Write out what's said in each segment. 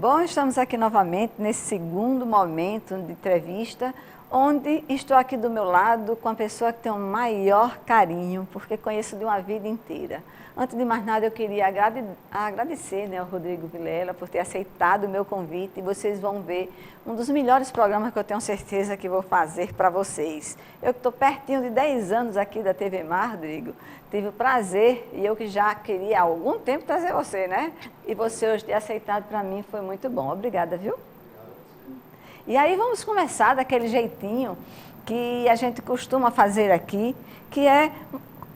Bom, estamos aqui novamente nesse segundo momento de entrevista, onde estou aqui do meu lado com a pessoa que tem o maior carinho, porque conheço de uma vida inteira. Antes de mais nada, eu queria agradecer, ao Rodrigo Vilela por ter aceitado o meu convite, e vocês vão ver um dos melhores programas que eu tenho certeza que vou fazer para vocês. Eu que estou pertinho de 10 anos aqui da TV Mar, Rodrigo, tive o prazer, e eu que já queria há algum tempo trazer você, né? E você hoje ter aceitado para mim foi muito bom. Obrigada, viu? E aí vamos começar daquele jeitinho que a gente costuma fazer aqui, que é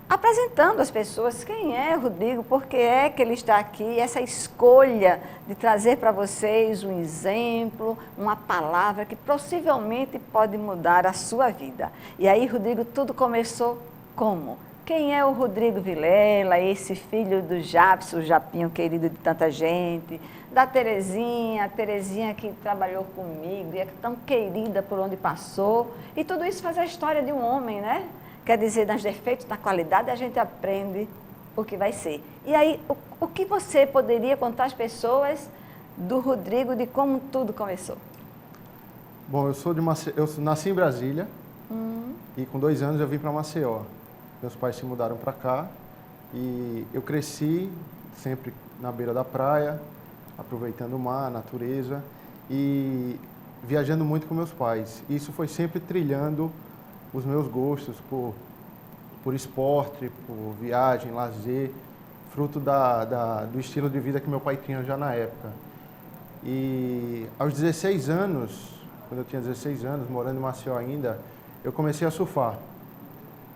apresentando às pessoas quem é o Rodrigo, por que é que ele está aqui, essa escolha de trazer para vocês um exemplo, uma palavra que possivelmente pode mudar a sua vida. E aí, Rodrigo, tudo começou como? Quem é o Rodrigo Vilela, esse filho do Japson, o Japinho querido de tanta gente, da Terezinha, a Terezinha que trabalhou comigo e é tão querida por onde passou. E tudo isso faz a história de um homem, né? Quer dizer, nos defeitos, na qualidade, a gente aprende o que vai ser. E aí, o que você poderia contar às pessoas do Rodrigo, de como tudo começou? Bom, eu nasci em Brasília e com 2 anos eu vim para Maceió. Meus pais se mudaram para cá e eu cresci sempre na beira da praia, aproveitando o mar, a natureza e viajando muito com meus pais. Isso foi sempre trilhando os meus gostos por esporte, por viagem, lazer, fruto do estilo de vida que meu pai tinha já na época. E aos 16 anos, quando eu tinha 16 anos, morando em Maceió ainda, eu comecei a surfar.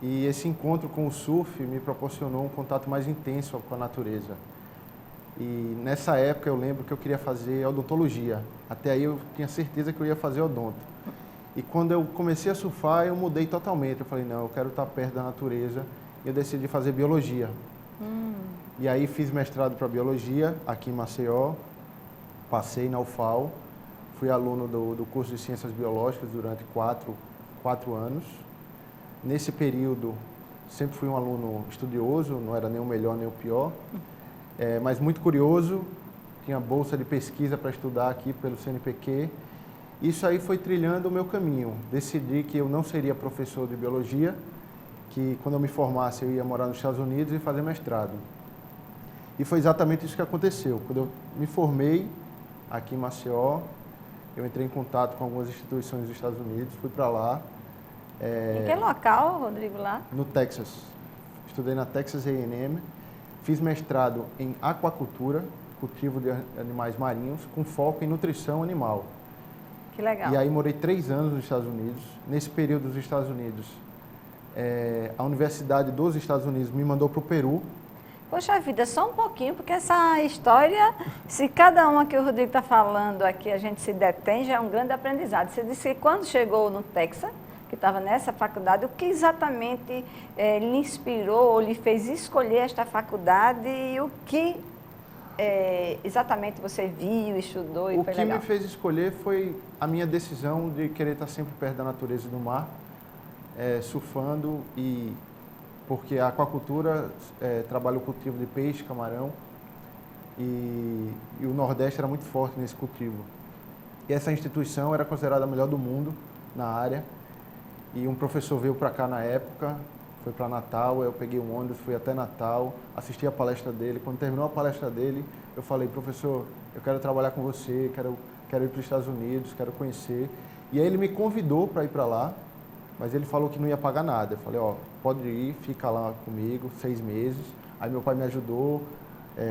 E esse encontro com o surf me proporcionou um contato mais intenso com a natureza. E nessa época eu lembro que eu queria fazer odontologia. Até aí eu tinha certeza que eu ia fazer odonto. E quando eu comecei a surfar, eu mudei totalmente. Eu falei, não, eu quero estar perto da natureza. E eu decidi fazer biologia. E aí fiz mestrado para biologia aqui em Maceió. Passei na UFAL. Fui aluno do curso de Ciências Biológicas durante 4 anos. Nesse período, sempre fui um aluno estudioso, não era nem o melhor nem o pior, mas muito curioso. Tinha bolsa de pesquisa para estudar aqui pelo CNPq. Isso aí foi trilhando o meu caminho. Decidi que eu não seria professor de biologia, que quando eu me formasse eu ia morar nos Estados Unidos e fazer mestrado. E foi exatamente isso que aconteceu. Quando eu me formei aqui em Maceió, eu entrei em contato com algumas instituições dos Estados Unidos, fui para lá. Em que local, Rodrigo, lá? No Texas. Estudei na Texas A&M, fiz mestrado em aquacultura, cultivo de animais marinhos, com foco em nutrição animal. Que legal. E aí morei 3 anos nos Estados Unidos. Nesse período dos Estados Unidos, a Universidade dos Estados Unidos me mandou para o Peru. Poxa vida, só um pouquinho, porque essa história, se cada uma que o Rodrigo está falando aqui, a gente se detém, já é um grande aprendizado. Você disse que quando chegou no Texas, que estava nessa faculdade, o que exatamente lhe inspirou ou lhe fez escolher esta faculdade e o que exatamente você viu, estudou e foi legal? O que me fez escolher foi a minha decisão de querer estar sempre perto da natureza e do mar, surfando, e porque a aquacultura trabalha o cultivo de peixe, camarão, e o Nordeste era muito forte nesse cultivo. E essa instituição era considerada a melhor do mundo na área, e um professor veio para cá na época, foi para Natal, eu peguei um ônibus, fui até Natal, assisti a palestra dele. Quando terminou a palestra dele, eu falei, professor, eu quero trabalhar com você, quero ir para os Estados Unidos, quero conhecer. E aí ele me convidou para ir para lá, mas ele falou que não ia pagar nada. Eu falei, ó, pode ir, fica lá comigo 6 meses. Aí meu pai me ajudou,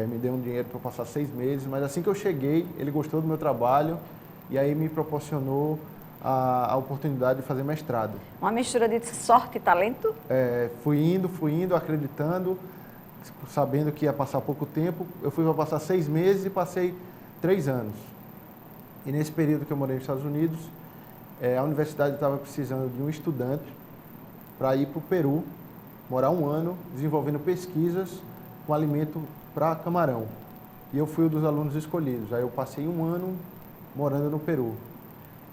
me deu um dinheiro para eu passar 6 meses, mas assim que eu cheguei, ele gostou do meu trabalho e aí me proporcionou a oportunidade de fazer mestrado. Uma mistura de sorte e talento? Fui indo, acreditando, sabendo que ia passar pouco tempo. Eu fui para passar 6 meses e passei 3 anos. E nesse período que eu morei nos Estados Unidos, a universidade estava precisando de um estudante para ir para o Peru, morar 1 ano, desenvolvendo pesquisas com alimento para camarão. E eu fui um dos alunos escolhidos. Aí eu passei 1 ano morando no Peru.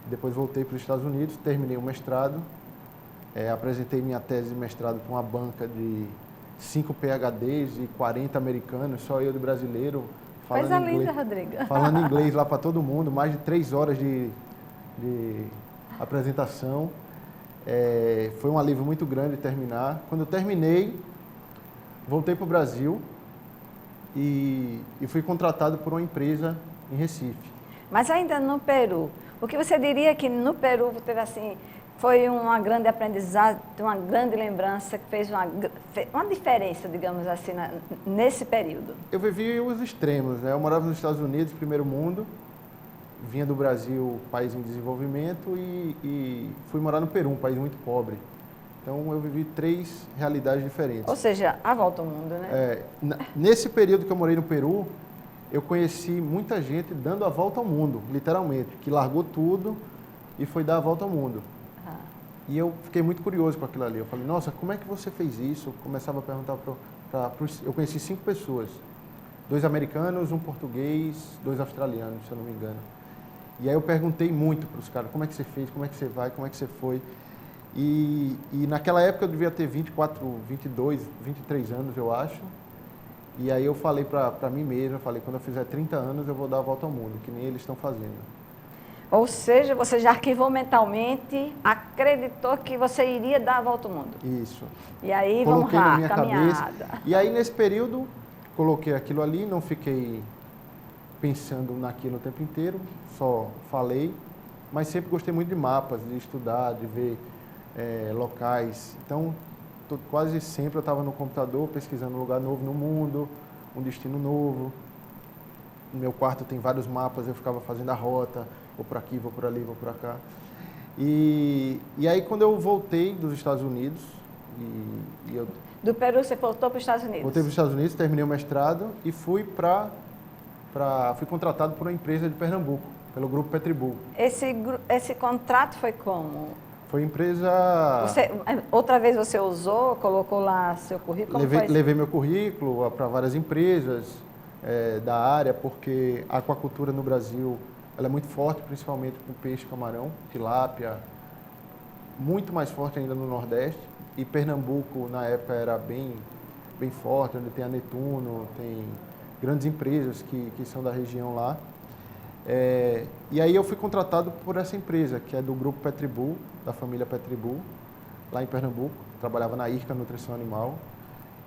Depois voltei para os Estados Unidos, terminei o mestrado, apresentei minha tese de mestrado para uma banca de 5 PhDs e 40 americanos, só eu de brasileiro, Coisa linda, Rodrigo. Falando inglês lá para todo mundo, mais de 3 horas de apresentação. Foi um alívio muito grande terminar. Quando eu terminei, voltei para o Brasil e fui contratado por uma empresa em Recife. Mas ainda no Peru, o que você diria que no Peru teve assim, foi uma grande aprendizado, uma grande lembrança, que fez uma diferença, digamos assim, nesse período? Eu vivi os extremos, né? Eu morava nos Estados Unidos, primeiro mundo, vinha do Brasil, país em desenvolvimento, e fui morar no Peru, um país muito pobre. Então eu vivi 3 realidades diferentes. Ou seja, a volta ao mundo, né? Nesse período que eu morei no Peru, eu conheci muita gente dando a volta ao mundo, literalmente, que largou tudo e foi dar a volta ao mundo. E eu fiquei muito curioso com aquilo ali. Eu falei, nossa, como é que você fez isso? Eu começava a perguntar eu conheci 5 pessoas. 2 americanos, 1 português, 2 australianos, se eu não me engano. E aí eu perguntei muito para os caras, como é que você fez, como é que você vai, como é que você foi? E naquela época eu devia ter 24, 22, 23 anos, eu acho. E aí eu falei para mim mesmo, eu falei, quando eu fizer 30 anos eu vou dar a volta ao mundo, que nem eles estão fazendo. Ou seja, você já arquivou mentalmente, acreditou que você iria dar a volta ao mundo. Isso. E aí, coloquei vamos lá, na minha caminhada. cabeça. E aí, nesse período, coloquei aquilo ali, não fiquei pensando naquilo o tempo inteiro, só falei, mas sempre gostei muito de mapas, de estudar, de ver locais. Então, quase sempre eu estava no computador pesquisando um lugar novo no mundo, um destino novo. No meu quarto tem vários mapas, eu ficava fazendo a rota, vou por aqui, vou por ali, vou por cá. E aí, quando eu voltei dos Estados Unidos, Do Peru você voltou para os Estados Unidos? Voltei para os Estados Unidos, terminei o mestrado e fui fui contratado por uma empresa de Pernambuco, pelo Grupo Petribull. Esse contrato foi como? Foi empresa... Outra vez você usou, colocou lá seu currículo? Levei meu currículo para várias empresas da área, porque a aquacultura no Brasil ela é muito forte, principalmente com peixe, camarão, tilápia, muito mais forte ainda no Nordeste. E Pernambuco, na época, era bem forte, onde tem a Netuno, tem grandes empresas que são da região lá. E aí eu fui contratado por essa empresa, que é do Grupo Petribull, da família Petribull, lá em Pernambuco. Trabalhava na IRCA Nutrição Animal.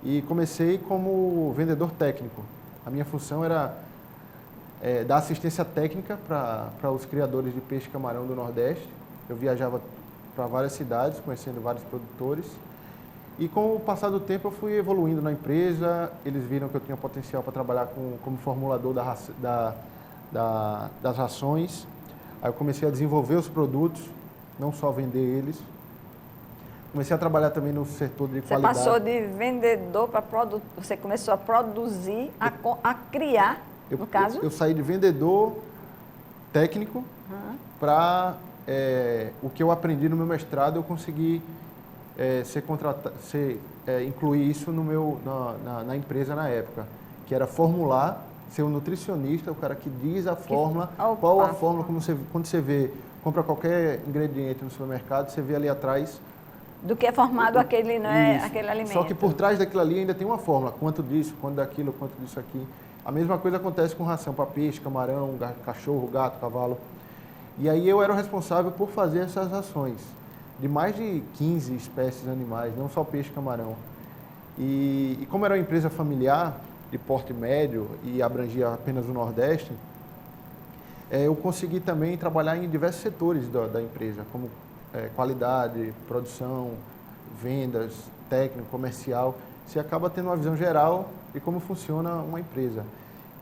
E comecei como vendedor técnico. A minha função era dar assistência técnica para os criadores de peixe e camarão do Nordeste. Eu viajava para várias cidades, conhecendo vários produtores. E com o passar do tempo eu fui evoluindo na empresa, eles viram que eu tinha potencial para trabalhar como formulador das rações. Aí eu comecei a desenvolver os produtos, não só vender eles. Comecei a trabalhar também no setor de qualidade. Você passou de vendedor para produtor, você começou a produzir, a criar, no caso? Eu saí de vendedor técnico para o que eu aprendi no meu mestrado, eu consegui incluir isso na empresa na época, que era formular, ser um nutricionista, o cara que diz a fórmula, qual a fórmula, quando você compra qualquer ingrediente no supermercado, você vê ali atrás do que é formado aquele alimento. Só que por trás daquilo ali ainda tem uma fórmula, quanto disso, quanto daquilo, quanto disso aqui. A mesma coisa acontece com ração para peixe, camarão, cachorro, gato, cavalo. E aí eu era o responsável por fazer essas rações de mais de 15 espécies animais, não só peixe e camarão. E como era uma empresa familiar, de porte médio e abrangia apenas o Nordeste, eu consegui também trabalhar em diversos setores da empresa, como qualidade, produção, vendas, técnico, comercial. Você acaba tendo uma visão geral de como funciona uma empresa.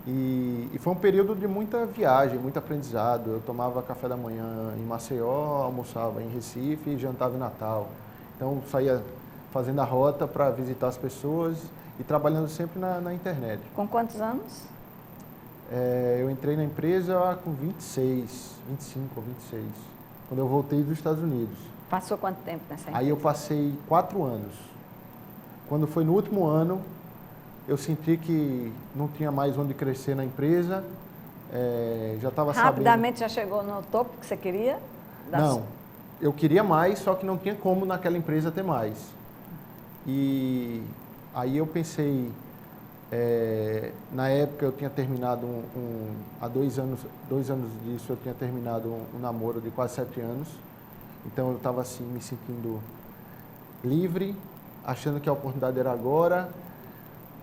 E foi um período de muita viagem, muito aprendizado. Eu tomava café da manhã em Maceió, almoçava em Recife e jantava em Natal. Então, saía fazendo a rota para visitar as pessoas e trabalhando sempre na internet. Com quantos anos? Eu entrei na empresa com 26, 25 ou 26, quando eu voltei dos Estados Unidos. Passou quanto tempo nessa empresa? Aí eu passei 4 anos. Quando foi no último ano, eu senti que não tinha mais onde crescer na empresa, já estava sabendo... Rapidamente já chegou no topo que você queria? Não, eu queria mais, só que não tinha como naquela empresa ter mais. E aí eu pensei, Na época eu tinha terminado há 2 anos disso eu tinha terminado um namoro de quase 7 anos. Então eu estava assim me sentindo livre, achando que a oportunidade era agora.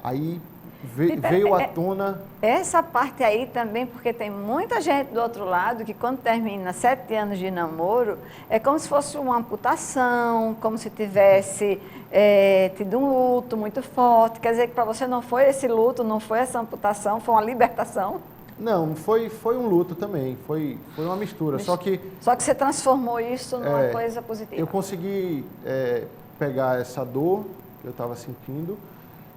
Aí veio à tona... Essa parte aí também, porque tem muita gente do outro lado que quando termina 7 anos de namoro, é como se fosse uma amputação, como se tivesse tido um luto muito forte. Quer dizer que para você não foi esse luto, não foi essa amputação, foi uma libertação? Não, foi um luto também, foi uma mistura. Só que você transformou isso numa coisa positiva. Eu consegui pegar essa dor que eu estava sentindo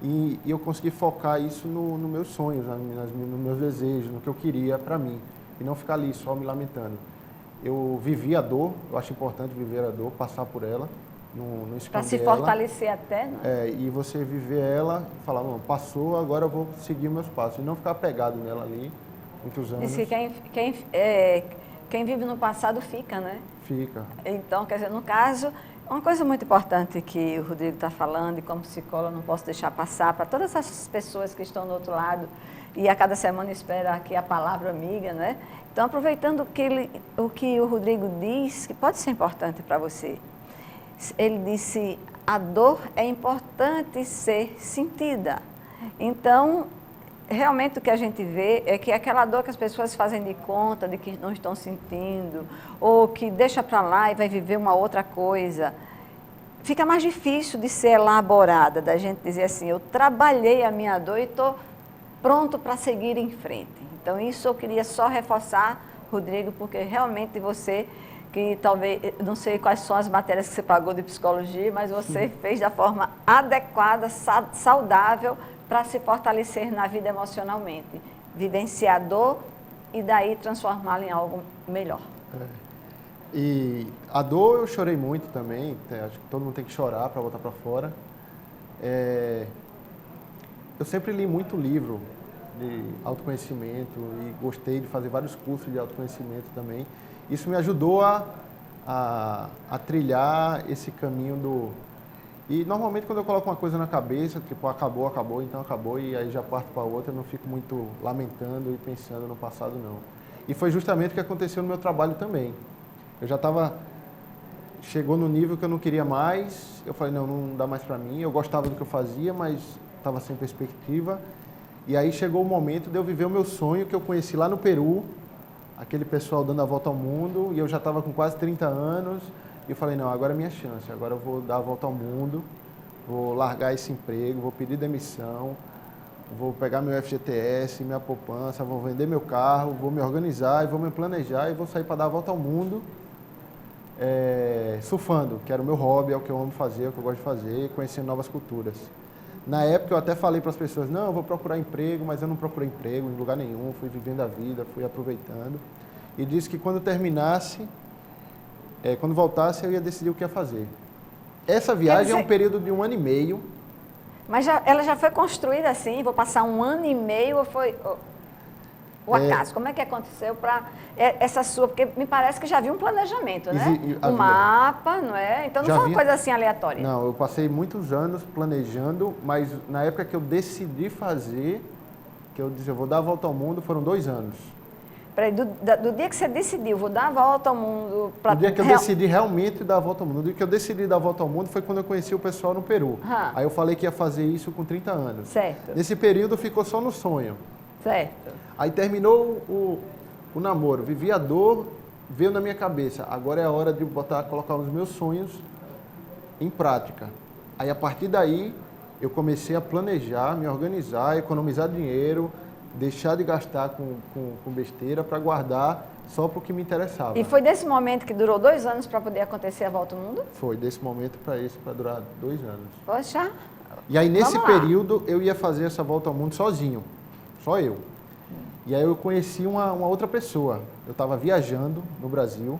e eu consegui focar isso nos meus sonhos, nos meus desejos, no que eu queria para mim. E não ficar ali só me lamentando. Eu vivi a dor, eu acho importante viver a dor, passar por ela, não esconder para se ela. fortalecer até, não? E você viver ela, falar, não, passou, agora eu vou seguir meus passos. E não ficar pegado nela ali muitos anos. Diz que quem vive no passado fica, né? Fica. Então, quer dizer, no caso, uma coisa muito importante que o Rodrigo está falando, e como psicóloga não posso deixar passar para todas essas pessoas que estão do outro lado e a cada semana espera aqui a palavra amiga, né? Então, aproveitando o que o Rodrigo diz, que pode ser importante para você. Ele disse, a dor é importante ser sentida. Então, realmente o que a gente vê é que aquela dor que as pessoas fazem de conta de que não estão sentindo, ou que deixa para lá e vai viver uma outra coisa, fica mais difícil de ser elaborada, da gente dizer assim, eu trabalhei a minha dor e estou pronto para seguir em frente. Então isso eu queria só reforçar, Rodrigo, porque realmente você, que talvez, não sei quais são as matérias que você pagou de psicologia, mas você fez da forma adequada, saudável, para se fortalecer na vida emocionalmente, vivenciar a dor e daí transformá-la em algo melhor. E a dor eu chorei muito também, acho que todo mundo tem que chorar para botar para fora. Eu sempre li muito livro de autoconhecimento e gostei de fazer vários cursos de autoconhecimento também. Isso me ajudou a trilhar esse caminho do... E normalmente quando eu coloco uma coisa na cabeça, tipo, acabou, então acabou, e aí já parto para outra, eu não fico muito lamentando e pensando no passado, não. E foi justamente o que aconteceu no meu trabalho também. Eu já chegou no nível que eu não queria mais, eu falei, não dá mais para mim, eu gostava do que eu fazia, mas estava sem perspectiva. E aí chegou o momento de eu viver o meu sonho que eu conheci lá no Peru, aquele pessoal dando a volta ao mundo, e eu já estava com quase 30 anos, e eu falei, não, agora é minha chance, agora eu vou dar a volta ao mundo, vou largar esse emprego, vou pedir demissão, vou pegar meu FGTS, minha poupança, vou vender meu carro, vou me organizar, e vou me planejar, e vou sair para dar a volta ao mundo, surfando, que era o meu hobby, é o que eu amo fazer, é o que eu gosto de fazer, conhecendo novas culturas. Na época eu até falei para as pessoas, não, eu vou procurar emprego, mas eu não procurei emprego em lugar nenhum, fui vivendo a vida, fui aproveitando. E disse que quando terminasse, quando voltasse, eu ia decidir o que ia fazer. Essa viagem é um período de 1 ano e meio. Mas ela já foi construída assim, vou passar 1 ano e meio, ou foi o acaso? Como é que aconteceu para essa sua? Porque me parece que já havia um planejamento, né? Um mapa, não é? Então não foi uma coisa assim aleatória. Não, eu passei muitos anos planejando, mas na época que eu decidi fazer, que eu disse, eu vou dar a volta ao mundo, foram 2 anos. Peraí, do dia que você decidiu, vou dar a volta ao mundo... O dia que eu decidi realmente dar a volta ao mundo. O dia que eu decidi dar a volta ao mundo foi quando eu conheci o pessoal no Peru. Aí eu falei que ia fazer isso com 30 anos. Certo. Nesse período ficou só no sonho. Certo. Aí terminou o namoro, vivi a dor, veio na minha cabeça. Agora é a hora de colocar os meus sonhos em prática. Aí a partir daí eu comecei a planejar, me organizar, economizar dinheiro, deixar de gastar com besteira para guardar só para o que me interessava. E foi desse momento que durou 2 anos para poder acontecer a volta ao mundo? Foi desse momento para durar 2 anos. Poxa. E aí nesse período eu ia fazer essa volta ao mundo sozinho, só eu. E aí eu conheci uma outra pessoa. Eu estava viajando no Brasil,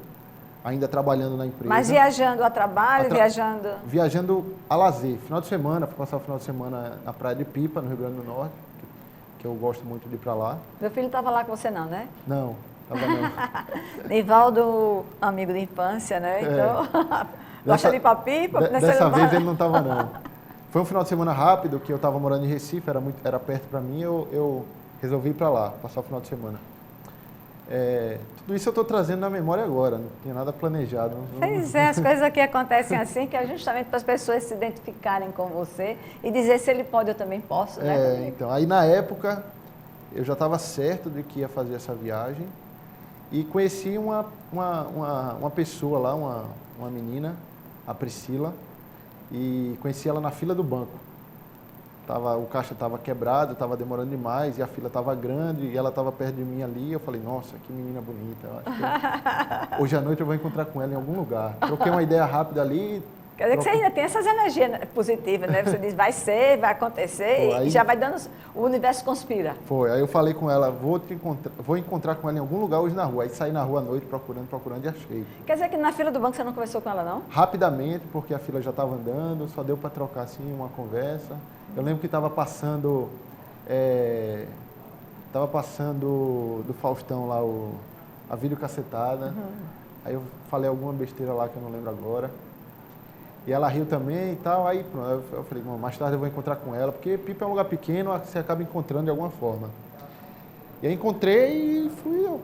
ainda trabalhando na empresa. Mas viajando a trabalho, viajando... Viajando a lazer. Final de semana, fui passar o final de semana na Praia de Pipa, no Rio Grande do Norte, que eu gosto muito de ir para lá. Meu filho estava lá com você não, né? Não, estava não. Nivaldo, amigo de infância, né? Então, gosta de ir para Pipa? Dessa vez ele não estava não. Foi um final de semana rápido, que eu estava morando em Recife, era perto para mim, eu resolvi ir para lá, passar o final de semana. Tudo isso eu estou trazendo na memória agora, não tinha nada planejado. Pois é, as coisas aqui acontecem assim, que é justamente para as pessoas se identificarem com você e dizer se ele pode, eu também posso, né? Então, aí na época, eu já estava certo de que ia fazer essa viagem e conheci uma pessoa lá, uma menina, a Priscila, e conheci ela na fila do banco. O caixa estava quebrado, estava demorando demais e a fila estava grande e ela estava perto de mim ali. Eu falei, nossa, que menina bonita. Eu acho que hoje à noite eu vou encontrar com ela em algum lugar. Troquei uma ideia rápida ali. Quer dizer que você ainda tem essas energias positivas, né? Você diz, vai ser, vai acontecer, e já vai dando, o universo conspira. Foi, aí eu falei com ela, vou encontrar com ela em algum lugar hoje na rua. Aí saí na rua à noite procurando e achei. Quer dizer que na fila do banco você não conversou com ela, não? Rapidamente, porque a fila já estava andando, só deu para trocar assim uma conversa. Eu lembro que estava passando do Faustão lá, a videocassetada. Aí eu falei alguma besteira lá que eu não lembro agora. E ela riu também e tal, aí pronto, eu falei, mais tarde eu vou encontrar com ela, porque Pipa é um lugar pequeno, você acaba encontrando de alguma forma. E aí encontrei e fui, eu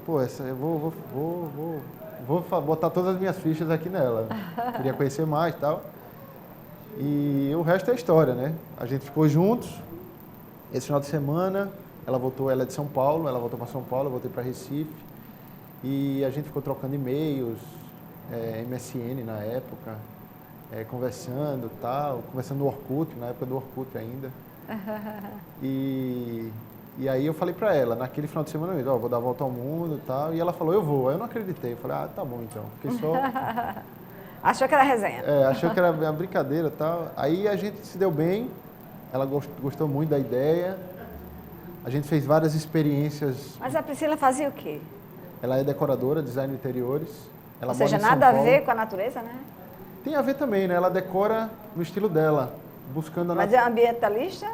vou botar todas as minhas fichas aqui nela. Queria conhecer mais e tal. E o resto é história, né? A gente ficou juntos, esse final de semana, ela é de São Paulo, ela voltou para São Paulo, eu voltei para Recife. E a gente ficou trocando e-mails, MSN na época. Conversando no Orkut, na época do Orkut ainda. E aí eu falei pra ela, naquele final de semana, eu vou dar a volta ao mundo e tal. E ela falou, eu vou. Aí eu não acreditei. Eu falei, tá bom então. Fiquei só... Achou que era resenha. Achou que era uma brincadeira e tal. Aí a gente se deu bem, ela gostou muito da ideia. A gente fez várias experiências. Mas a Priscila fazia o quê? Ela é decoradora, design de interiores. Ela Ou seja, mora em São nada a Paulo. ver com a natureza, né? Tem a ver também, né? Ela decora no estilo dela, buscando a Mas é ambientalista?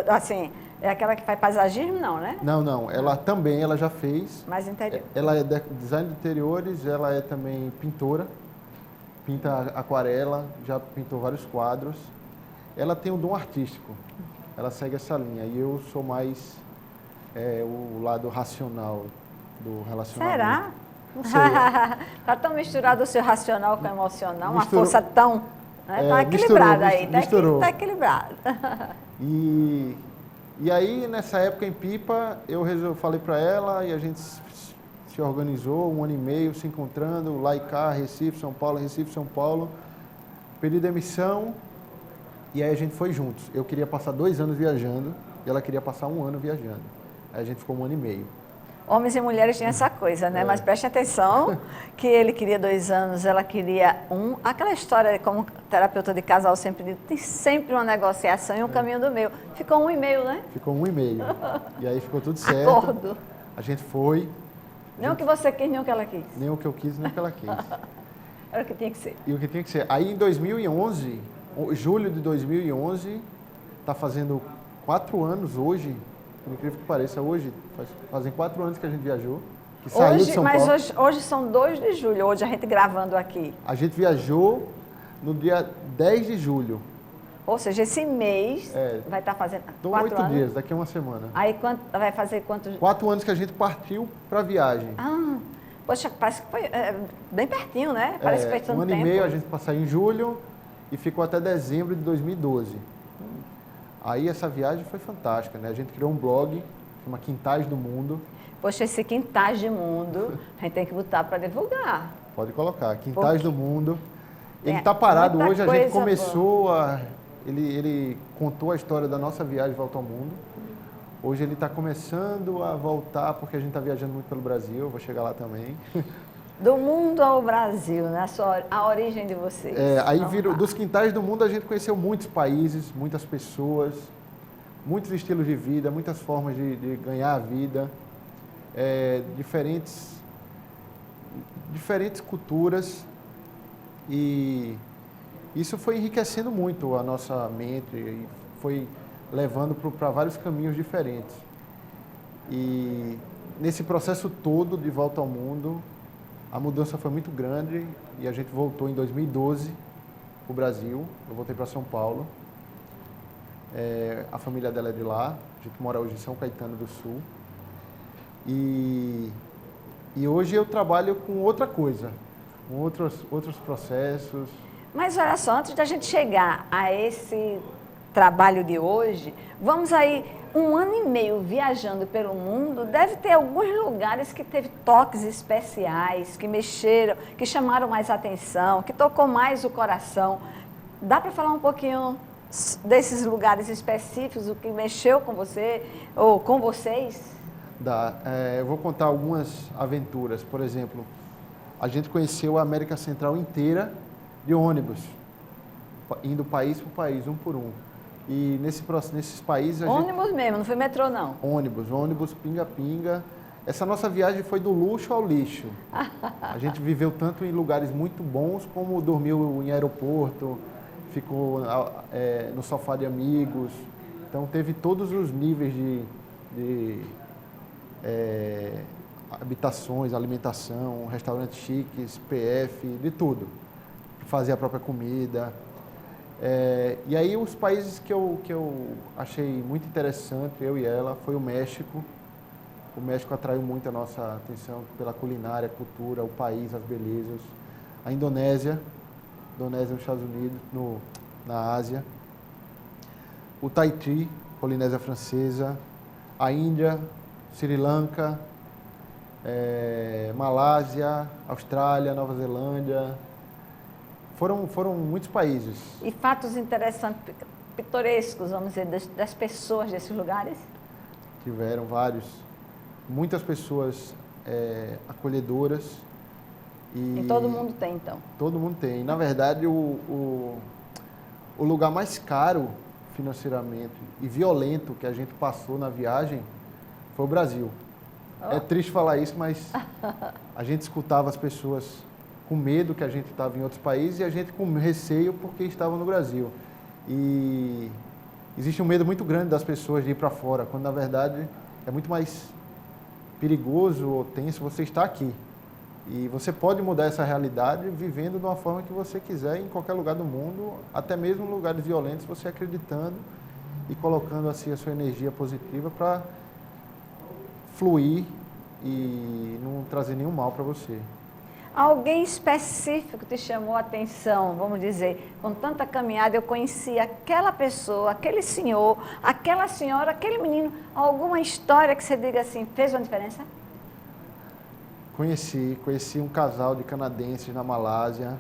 Assim, é aquela que faz paisagismo, não, né? Não. Ela já fez. Mais interior. Ela é design de interiores, ela é também pintora. Pinta aquarela, já pintou vários quadros. Ela tem um dom artístico. Ela segue essa linha. E eu sou mais o lado racional do relacionamento. Será? Não sei. Está tão misturado o seu racional com o emocional, uma força tão... Está misturou, equilibrada aí, misturou. Está equilibrado. E aí, nessa época em Pipa, falei para ela e a gente se organizou, 1 ano e meio se encontrando, lá e cá, Recife, São Paulo. Pedi demissão e aí a gente foi juntos. Eu queria passar 2 anos viajando e ela queria passar 1 ano viajando. Aí a gente ficou 1 ano e meio. Homens e mulheres tinham essa coisa, né? Mas preste atenção que ele queria 2 anos, ela queria 1. Aquela história, como terapeuta de casal sempre diz, tem sempre uma negociação e um caminho do meio. Ficou 1 e meio, né? Ficou 1 e meio. E aí ficou tudo certo. Acordo. A gente foi. Nem o que você quis, nem o que ela quis. Nem o que eu quis, nem o que ela quis. Era o que tinha que ser. E o que tinha que ser. Aí em 2011, julho de 2011, está fazendo 4 anos hoje, por incrível que pareça, hoje, fazem 4 anos que a gente viajou, que saiu de São Paulo. Mas hoje são 2 de julho, hoje a gente gravando aqui. A gente viajou no dia 10 de julho. Ou seja, esse mês vai estar fazendo 4 anos. 8 dias, daqui a uma semana. Aí vai fazer quantos? 4 anos que a gente partiu para a viagem. Poxa, parece que foi bem pertinho, né? Parece que foi tanto tempo. 1 ano e meio, a gente passou em julho e ficou até dezembro de 2012. Aí essa viagem foi fantástica, né? A gente criou um blog, chama Quintais do Mundo. Poxa, esse Quintais do Mundo, a gente tem que botar para divulgar. Pode colocar, Quintais do Mundo. Ele está parado hoje, a gente começou Ele contou a história da nossa viagem de volta ao mundo. Hoje ele está começando a voltar, porque a gente está viajando muito pelo Brasil, eu vou chegar lá também. Do mundo ao Brasil, né? A origem de vocês. Aí dos Quintais do Mundo a gente conheceu muitos países, muitas pessoas, muitos estilos de vida, muitas formas de ganhar a vida, diferentes culturas, e isso foi enriquecendo muito a nossa mente e foi levando para vários caminhos diferentes. E nesse processo todo de volta ao mundo, a mudança foi muito grande e a gente voltou em 2012 para o Brasil. Eu voltei para São Paulo A família dela é de lá, a gente mora hoje em São Caetano do Sul. E hoje eu trabalho com outra coisa, com outros processos. Mas olha só, antes da gente chegar a esse trabalho de hoje, vamos aí 1 ano e meio viajando pelo mundo, deve ter alguns lugares que teve toques especiais, que mexeram, que chamaram mais atenção, que tocou mais o coração. Dá para falar um pouquinho desses lugares específicos, o que mexeu com você ou com vocês? Dá. Eu vou contar algumas aventuras. Por exemplo, a gente conheceu a América Central inteira de ônibus, indo país por país, um por um. E nesses países... Ônibus mesmo, não foi metrô não? Ônibus, pinga-pinga. Essa nossa viagem foi do luxo ao lixo. A gente viveu tanto em lugares muito bons, como dormiu em aeroporto, ficou no sofá de amigos. Então teve todos os níveis de habitações, alimentação, restaurantes chiques, PF, de tudo. Fazer a própria comida. E aí os países que eu achei muito interessante, eu e ela, foi o México. O México atraiu muito a nossa atenção pela culinária, cultura, o país, as belezas. A Indonésia nos Estados Unidos, na Ásia. O Tahiti, Polinésia Francesa. A Índia, Sri Lanka, Malásia, Austrália, Nova Zelândia. Foram muitos países. E fatos interessantes, pitorescos, vamos dizer, das pessoas desses lugares? Tiveram vários. Muitas pessoas acolhedoras. E todo mundo tem, então? Todo mundo tem. Na verdade, o lugar mais caro financeiramente e violento que a gente passou na viagem foi o Brasil. Oh. É triste falar isso, mas a gente escutava as pessoas com medo que a gente estava em outros países e a gente com receio porque estava no Brasil. E existe um medo muito grande das pessoas de ir para fora, quando na verdade é muito mais perigoso ou tenso você estar aqui. E você pode mudar essa realidade vivendo de uma forma que você quiser em qualquer lugar do mundo, até mesmo em lugares violentos, você acreditando e colocando assim a sua energia positiva para fluir e não trazer nenhum mal para você. Alguém específico te chamou a atenção, vamos dizer, com tanta caminhada eu conheci aquela pessoa, aquele senhor, aquela senhora, aquele menino, alguma história que você diga assim, fez uma diferença? Conheci um casal de canadenses na Malásia,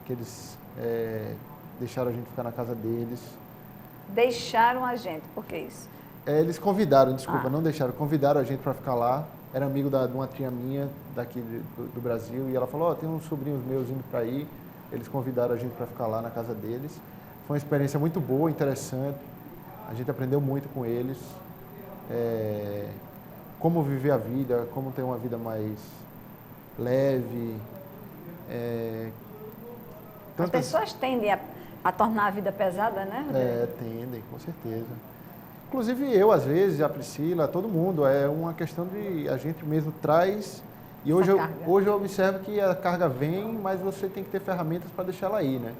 que eles deixaram a gente ficar na casa deles. Deixaram a gente, por que isso? Eles convidaram, não deixaram, convidaram a gente para ficar lá. Era amigo de uma tia minha daqui do Brasil e ela falou, tem uns sobrinhos meus indo para aí. Eles convidaram a gente para ficar lá na casa deles. Foi uma experiência muito boa, interessante. A gente aprendeu muito com eles. Como viver a vida, como ter uma vida mais leve. As pessoas tendem a tornar a vida pesada, né? Tendem, com certeza. Inclusive eu, às vezes, a Priscila, todo mundo, é uma questão de a gente mesmo traz. E hoje eu observo que a carga vem, mas você tem que ter ferramentas para deixar ela aí, né?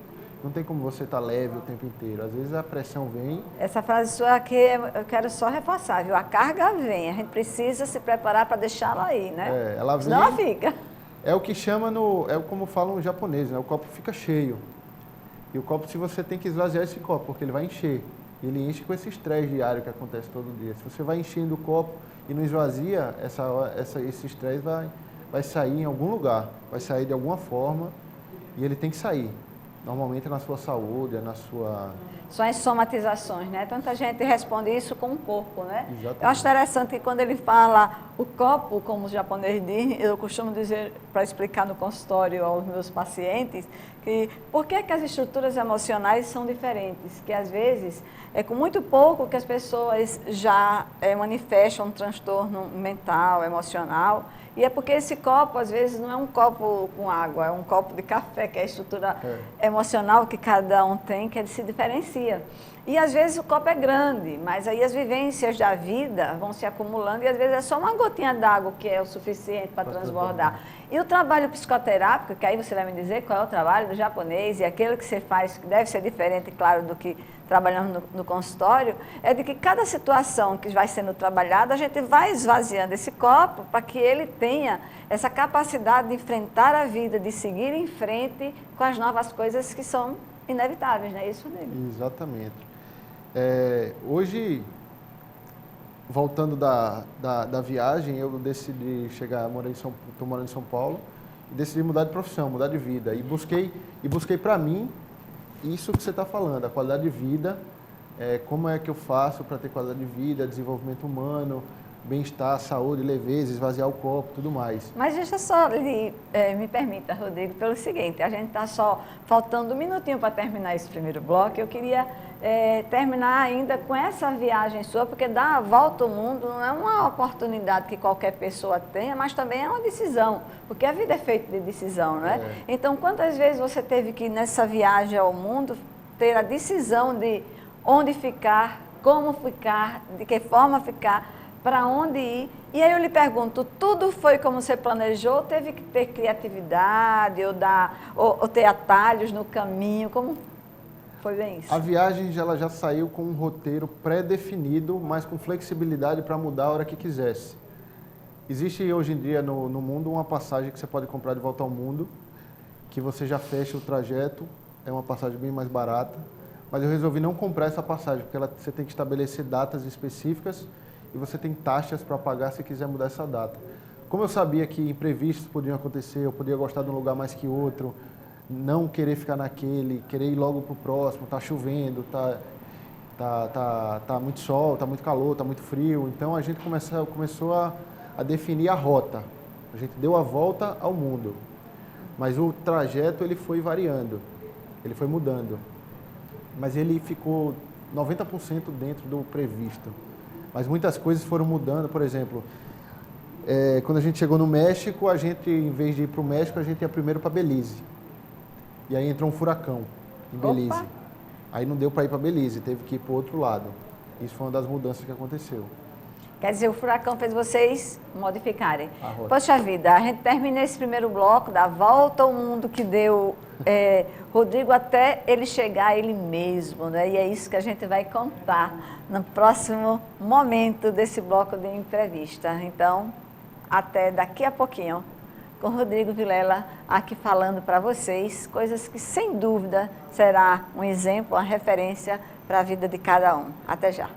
Não tem como você estar leve o tempo inteiro. Às vezes a pressão vem. Essa frase sua aqui eu quero só reforçar, viu? A carga vem, a gente precisa se preparar para deixá-la aí, né? Ela vem. Senão ela fica. É o que chama como falam os japoneses, né? O copo fica cheio. E o copo, se você tem que esvaziar esse copo, porque ele vai encher. Ele enche com esse estresse diário que acontece todo dia. Se você vai enchendo o copo e não esvazia, esse estresse vai sair em algum lugar, vai sair de alguma forma e ele tem que sair. Normalmente é na sua saúde, é na sua... São as somatizações, né? Tanta gente responde isso com o corpo, né? Exatamente. Eu acho interessante que quando ele fala o copo, como os japoneses dizem, eu costumo dizer, para explicar no consultório aos meus pacientes, que por que as estruturas emocionais são diferentes? Que às vezes é com muito pouco que as pessoas já manifestam um transtorno mental, emocional, e é porque esse copo, às vezes, não é um copo com água, é um copo de café, que é a estrutura emocional que cada um tem, que ele se diferencia. E às vezes o copo é grande, mas aí as vivências da vida vão se acumulando e às vezes é só uma gotinha d'água que é o suficiente para transbordar. E o trabalho psicoterápico, que aí você vai me dizer qual é o trabalho do japonês e aquele que você faz, que deve ser diferente, claro, do que trabalhamos no consultório, é de que cada situação que vai sendo trabalhada, a gente vai esvaziando esse copo para que ele tenha essa capacidade de enfrentar a vida, de seguir em frente com as novas coisas que são inevitáveis, não é isso, Rodrigo? Exatamente. Hoje, voltando da viagem, eu decidi chegar, estou morando em São Paulo, e decidi mudar de profissão, mudar de vida. E busquei para mim isso que você está falando, a qualidade de vida, como é que eu faço para ter qualidade de vida, desenvolvimento humano, bem-estar, saúde, leveza, esvaziar o copo, tudo mais. Mas deixa só, me permita, Rodrigo, pelo seguinte, a gente está só faltando um minutinho para terminar esse primeiro bloco. Eu queria terminar ainda com essa viagem sua, porque dar a volta ao mundo não é uma oportunidade que qualquer pessoa tenha, mas também é uma decisão, porque a vida é feita de decisão, não é? Então, quantas vezes você teve que, nessa viagem ao mundo, ter a decisão de onde ficar, como ficar, de que forma ficar, para onde ir? E aí eu lhe pergunto, tudo foi como você planejou? Teve que ter criatividade ou ter atalhos no caminho? Como foi bem isso? A viagem ela já saiu com um roteiro pré-definido, mas com flexibilidade para mudar a hora que quisesse. Existe hoje em dia no mundo uma passagem que você pode comprar de volta ao mundo, que você já fecha o trajeto, é uma passagem bem mais barata, mas eu resolvi não comprar essa passagem, porque você tem que estabelecer datas específicas e você tem taxas para pagar se quiser mudar essa data. Como eu sabia que imprevistos podiam acontecer, eu podia gostar de um lugar mais que outro, não querer ficar naquele, querer ir logo para o próximo, tá chovendo, tá muito sol, tá muito calor, tá muito frio. Então a gente começou a definir a rota. A gente deu a volta ao mundo, mas o trajeto ele foi variando, ele foi mudando. Mas ele ficou 90% dentro do previsto. Mas muitas coisas foram mudando, por exemplo, quando a gente chegou no México, a gente, em vez de ir para o México, a gente ia primeiro para Belize. E aí entrou um furacão em Belize. Opa. Aí não deu para ir para Belize, teve que ir para o outro lado. Isso foi uma das mudanças que aconteceu. Quer dizer, o furacão fez vocês modificarem. A rota. Poxa vida, a gente termina esse primeiro bloco da volta ao mundo que deu Rodrigo até ele chegar a ele mesmo, né? E é isso que a gente vai contar no próximo momento desse bloco de entrevista. Então, até daqui a pouquinho, com Rodrigo Vilela aqui falando para vocês coisas que, sem dúvida, será um exemplo, uma referência para a vida de cada um. Até já.